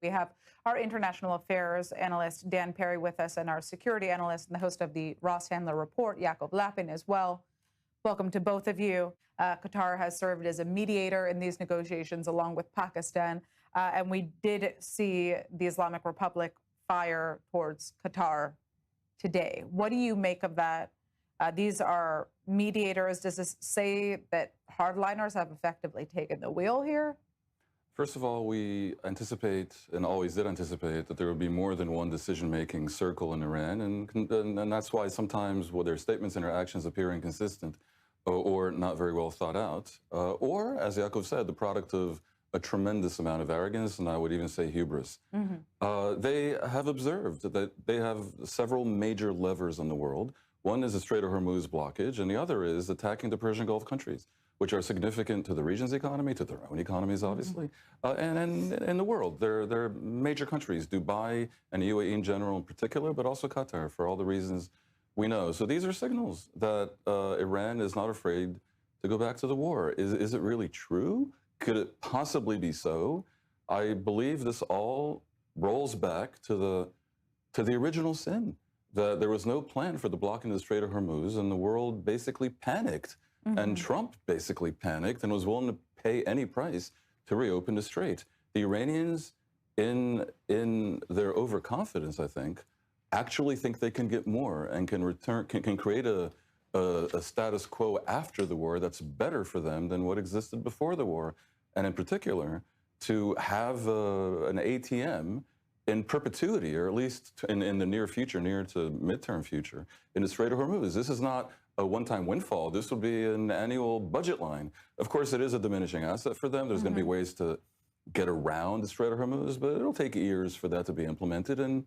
We have our international affairs analyst, Dan Perry, with us, and our security analyst and the host of the Ross Handler Report, Yaakov Lapin, as well. Welcome to both of you. Qatar has served as a mediator in these negotiations along with Pakistan, and we did see the Islamic Republic fire towards Qatar today. What do you make of that? These are mediators. Does this say that hardliners have effectively taken the wheel here? First of all, we anticipate, and always did anticipate, that there would be more than one decision-making circle in Iran, and that's why sometimes their statements and their actions appear inconsistent or not very well thought out, or, as Yaakov said, the product of a tremendous amount of arrogance, and I would even say hubris. They have observed that they have several major levers in the world. One is the Strait of Hormuz blockage, and the other is attacking the Persian Gulf countries, which are significant to the region's economy, to their own economies, obviously, and in the world. They're major countries, Dubai and UAE in general in particular, but also Qatar, for all the reasons we know. So these are signals that Iran is not afraid to go back to the war. Is it really true? Could it possibly be so? I believe this all rolls back to the original sin, that there was no plan for the blocking of the Strait of Hormuz, and the world basically panicked. And Trump basically panicked and was willing to pay any price to reopen the strait. The Iranians, in their overconfidence, I think they can get more and can create a status quo after the war that's better for them than what existed before the war. And in particular, to have an ATM in perpetuity, or at least in the near future, near to midterm future, in the Strait of Hormuz. This is not a one-time windfall. This will be an annual budget line. Of course, it is a diminishing asset for them. There's going to be ways to get around the Strait of Hormuz, but it'll take years for that to be implemented. And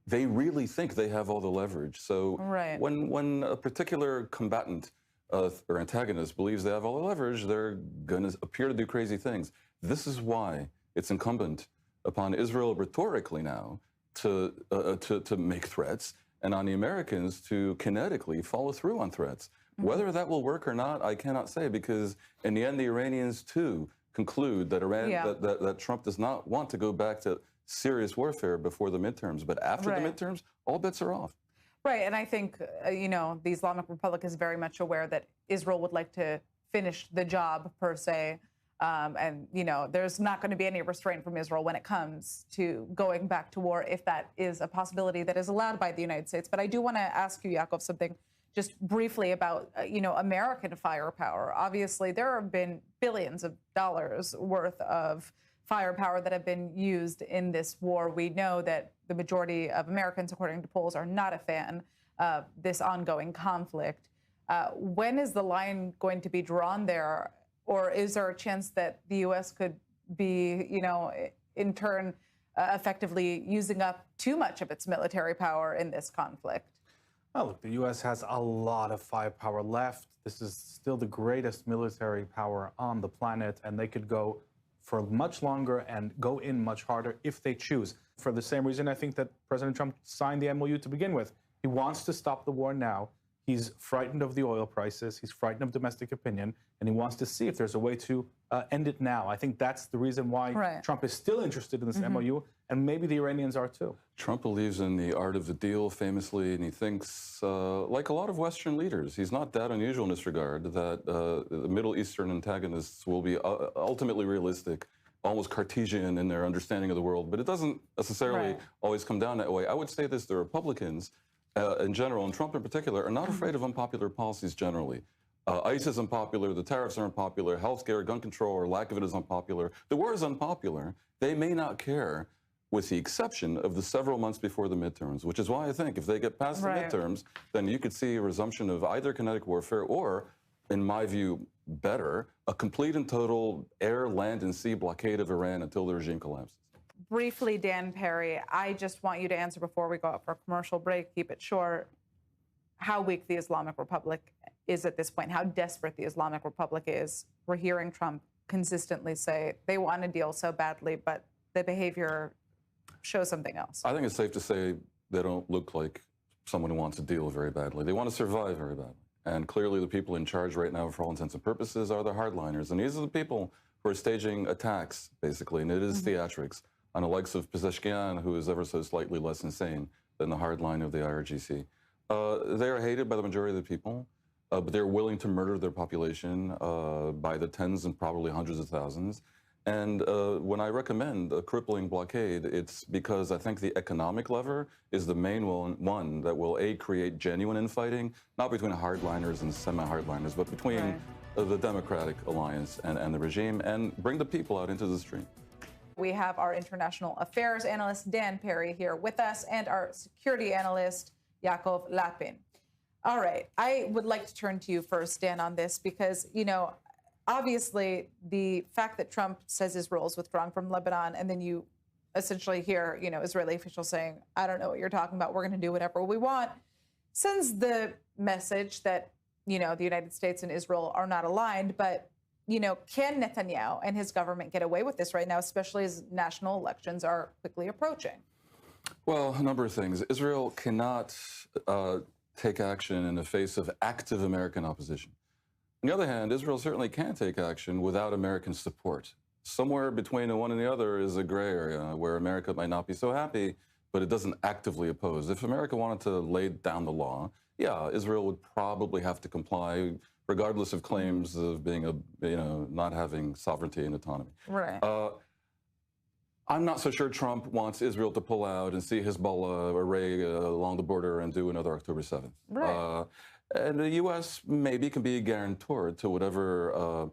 they really think they have all the leverage. So when a particular combatant or antagonist believes they have all the leverage, they're going to appear to do crazy things. This is why it's incumbent upon Israel rhetorically now to make threats, and on the Americans to kinetically follow through on threats. Whether that will work or not, I cannot say, because in the end, the Iranians too conclude that that Trump does not want to go back to serious warfare before the midterms. But after the midterms, all bets are off. Right, and I think, the Islamic Republic is very much aware that Israel would like to finish the job, per se. And there's not going to be any restraint from Israel when it comes to going back to war, if that is a possibility that is allowed by the United States. But I do want to ask you, Yaakov, something just briefly about, American firepower. Obviously, there have been billions of dollars worth of firepower that have been used in this war. We know that the majority of Americans, according to polls, are not a fan of this ongoing conflict. When is the line going to be drawn there? Or is there a chance that the U.S. could be, in turn, effectively using up too much of its military power in this conflict? Well, look, the U.S. has a lot of firepower left. This is still the greatest military power on the planet, and they could go for much longer and go in much harder if they choose. For the same reason, I think that President Trump signed the MOU to begin with. He wants to stop the war now. He's frightened of the oil prices. He's frightened of domestic opinion, and he wants to see if there's a way to end it now. I think that's the reason why Trump is still interested in this MOU, and maybe the Iranians are too. Trump believes in the art of the deal, famously, and he thinks, like a lot of Western leaders, he's not that unusual in this regard, that the Middle Eastern antagonists will be ultimately realistic, almost Cartesian in their understanding of the world. But it doesn't necessarily always come down that way. I would say this: the Republicans, in general, and Trump in particular, are not afraid of unpopular policies generally. ICE is unpopular, the tariffs are unpopular, healthcare, gun control, or lack of it is unpopular. The war is unpopular. They may not care, with the exception of the several months before the midterms, which is why I think if they get past the midterms, then you could see a resumption of either kinetic warfare or, in my view, better, a complete and total air, land, and sea blockade of Iran until the regime collapses. Briefly, Dan Perry, I just want you to answer before we go out for a commercial break, keep it short, how weak the Islamic Republic is at this point, how desperate the Islamic Republic is. We're hearing Trump consistently say they want a deal so badly, but the behavior shows something else. I think it's safe to say they don't look like someone who wants a deal very badly. They want to survive very badly. And clearly the people in charge right now, for all intents and purposes, are the hardliners. And these are the people who are staging attacks, basically, and it is theatrics on the likes of Pezeshkian, who is ever so slightly less insane than the hard line of the IRGC. They are hated by the majority of the people, but they're willing to murder their population by the tens and probably hundreds of thousands. And when I recommend a crippling blockade, it's because I think the economic lever is the main one that will, A, create genuine infighting, not between hardliners and semi-hardliners, but between the Democratic Alliance and the regime, and bring the people out into the street. We have our international affairs analyst, Dan Perry, here with us, and our security analyst, Yaakov Lapin. All right, I would like to turn to you first, Dan, on this, because, you know, obviously, the fact that Trump says Israel is withdrawing from Lebanon, and then you essentially hear, you know, Israeli officials saying, I don't know what you're talking about, we're going to do whatever we want, sends the message that, you know, the United States and Israel are not aligned. But, you know, can Netanyahu and his government get away with this right now, especially as national elections are quickly approaching? Well, a number of things. Israel cannot take action in the face of active American opposition. On the other hand, Israel certainly can take action without American support. Somewhere between the one and the other is a gray area where America might not be so happy, but it doesn't actively oppose. If America wanted to lay down the law, yeah, Israel would probably have to comply, regardless of claims of being not having sovereignty and autonomy. Right. I'm not so sure Trump wants Israel to pull out and see Hezbollah array along the border and do another October 7th. Right. And the U.S. maybe can be a guarantor to whatever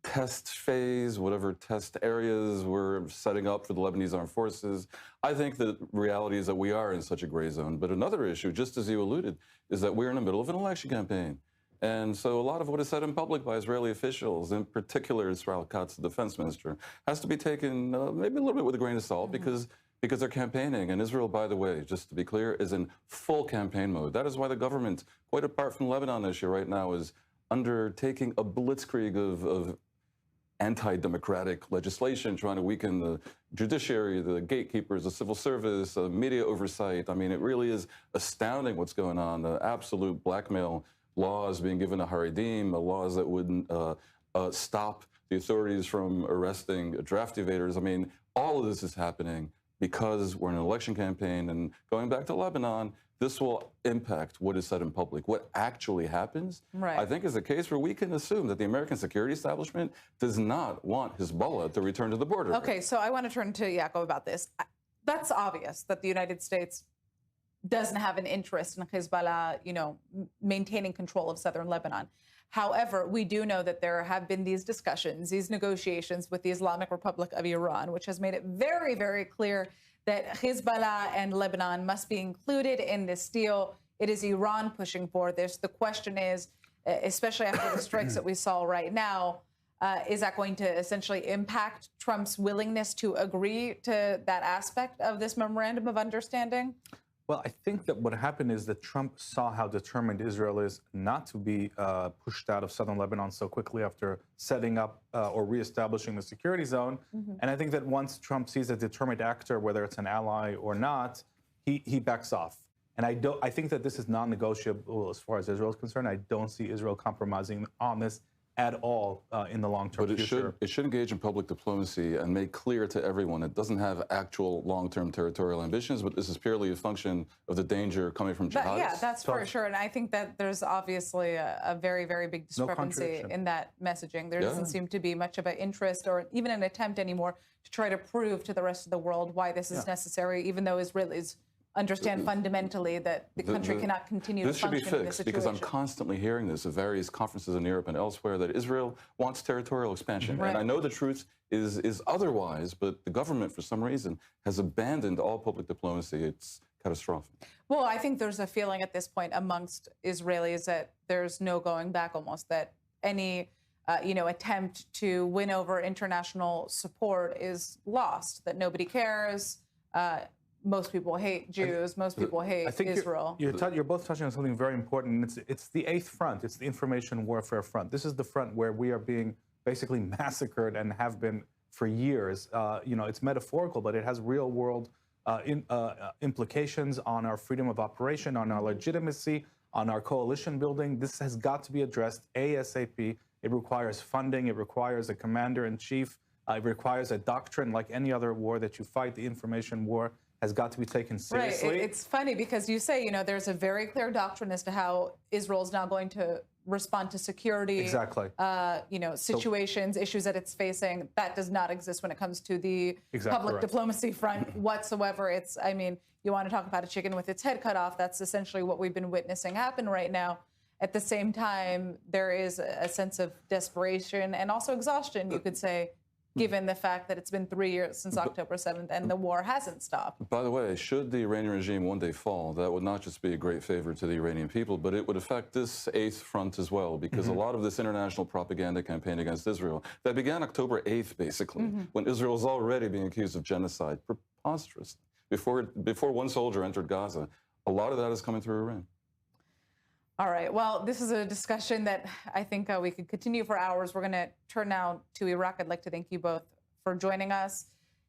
test phase, whatever test areas we're setting up for the Lebanese armed forces. I think the reality is that we are in such a gray zone. But another issue, just as you alluded, is that we're in the middle of an election campaign. And so a lot of what is said in public by Israeli officials, in particular Israel Katz, the defense minister, has to be taken maybe a little bit with a grain of salt because they're campaigning. And Israel, by the way, just to be clear, is in full campaign mode. That is why the government, quite apart from the Lebanon issue right now, is undertaking a blitzkrieg of anti-democratic legislation, trying to weaken the judiciary, the gatekeepers, the civil service, media oversight. I mean, it really is astounding what's going on. The absolute blackmail laws being given to Haredim, laws that wouldn't stop the authorities from arresting draft evaders. I mean, all of this is happening because we're in an election campaign. And going back to Lebanon, this will impact what is said in public. What actually happens, I think, is a case where we can assume that the American security establishment does not want Hezbollah to return to the border. Okay, so I want to turn to Yaakov about this. That's obvious that the United States doesn't have an interest in Hezbollah, you know, maintaining control of southern Lebanon. However, we do know that there have been these discussions, these negotiations with the Islamic Republic of Iran, which has made it very, very clear that Hezbollah and Lebanon must be included in this deal. It is Iran pushing for this. The question is, especially after the strikes that we saw right now, is that going to essentially impact Trump's willingness to agree to that aspect of this memorandum of understanding? Well, I think that what happened is that Trump saw how determined Israel is not to be pushed out of southern Lebanon so quickly after setting up or reestablishing the security zone. And I think that once Trump sees a determined actor, whether it's an ally or not, he backs off. And I think that this is non-negotiable as far as Israel is concerned. I don't see Israel compromising on this at all in the long-term future. But it should engage in public diplomacy and make clear to everyone it doesn't have actual long-term territorial ambitions, but this is purely a function of the danger coming from jihadists. Yeah, that's for sure. And I think that there's obviously a very, very big discrepancy in that messaging. There doesn't seem to be much of an interest or even an attempt anymore to try to prove to the rest of the world why this is necessary, even though Israelis understand fundamentally that the country cannot continue to function in this situation. This should be fixed because I'm constantly hearing this at various conferences in Europe and elsewhere that Israel wants territorial expansion. And I know the truth is otherwise, but the government, for some reason, has abandoned all public diplomacy. It's catastrophic. Well, I think there's a feeling at this point amongst Israelis that there's no going back almost, that any attempt to win over international support is lost, that nobody cares. Most people hate Jews. Most people hate Israel. You're both touching on something very important. It's the eighth front. It's the information warfare front. This is the front where we are being basically massacred and have been for years. It's metaphorical, but it has real-world implications on our freedom of operation, on our legitimacy, on our coalition building. This has got to be addressed ASAP. It requires funding. It requires a commander-in-chief It requires a doctrine like any other war that you fight. The information war has got to be taken seriously. Right. It's funny because you say, there's a very clear doctrine as to how Israel's now going to respond to security, Exactly. Situations, issues that it's facing. That does not exist when it comes to the public diplomacy front whatsoever. You want to talk about a chicken with its head cut off. That's essentially what we've been witnessing happen right now. At the same time, there is a sense of desperation and also exhaustion, you could say, given the fact that it's been 3 years since October 7th and the war hasn't stopped. By the way, should the Iranian regime one day fall, that would not just be a great favor to the Iranian people, but it would affect this eighth front as well, because a lot of this international propaganda campaign against Israel that began October 8th, basically, when Israel was already being accused of genocide, preposterous, before one soldier entered Gaza. A lot of that is coming through Iran. All right. Well, this is a discussion that I think we could continue for hours. We're going to turn now to Iraq. I'd like to thank you both for joining us.